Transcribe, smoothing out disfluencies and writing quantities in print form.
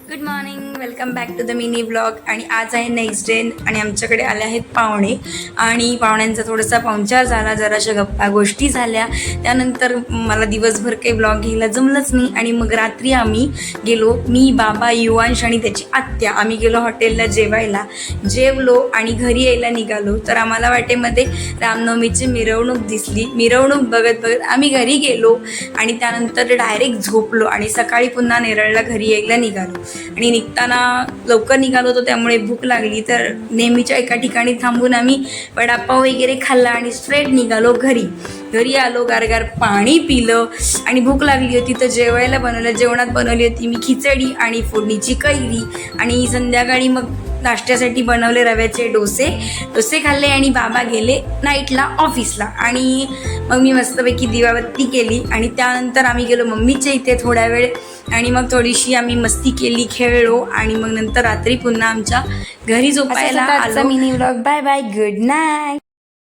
Good morning, welcome back to the mini vlog. आणि आज आहे नेक्स्ट डे आणि आमच्याकडे आले आहेत पाहुणे आणि पाहुण्यांचा थोडासा पाहुणचार झाला, जराशा गप्पा गोष्टी झाल्या. त्यानंतर मला दिवसभर काही व्लॉग घ्यायला जमलंच नाही आणि मग रात्री आम्ही गेलो, मी, बाबा, युवांश आणि त्याची आत्या, आम्ही गेलो हॉटेलला जेवायला. जेवलो आणि घरी यायला निघालो तर आम्हाला वाटेमध्ये रामनवमीची मिरवणूक दिसली. मिरवणूक बघत बघत आम्ही घरी गेलो आणि त्यानंतर डायरेक्ट झोपलो आणि सकाळी पुन्हा नेरळला घरी यायला निघालो. आणि निघताना लवकर निघालो होतो त्यामुळे भूक लागली तर नेहमीच्या एका ठिकाणी थांबून आम्ही वडापाव वगैरे खाल्ला आणि स्ट्रेट निघालो घरी आलो, गारगार पाणी पिलं आणि भूक लागली होती तर जेवायला बनवलं. जेवणात बनवली होती मी खिचडी आणि फोडणीची कैरी आणि संध्याकाळी मग नाश्त्यासाठी बनवले रव्याचे डोसे खाल्ले आणि बाबा गेले नाईटला ऑफिसला. आणि मग मी मस्तपैकी दिवाबत्ती केली आणि त्यानंतर आम्ही गेलो मम्मीच्या इथे थोड्या वेळ आणि मग थोडीशी आम्ही मस्ती केली, खेळलो आणि मग नंतर रात्री पुन्हा आमच्या घरी झोपायला आलो. Mini vlog, bye bye, good night.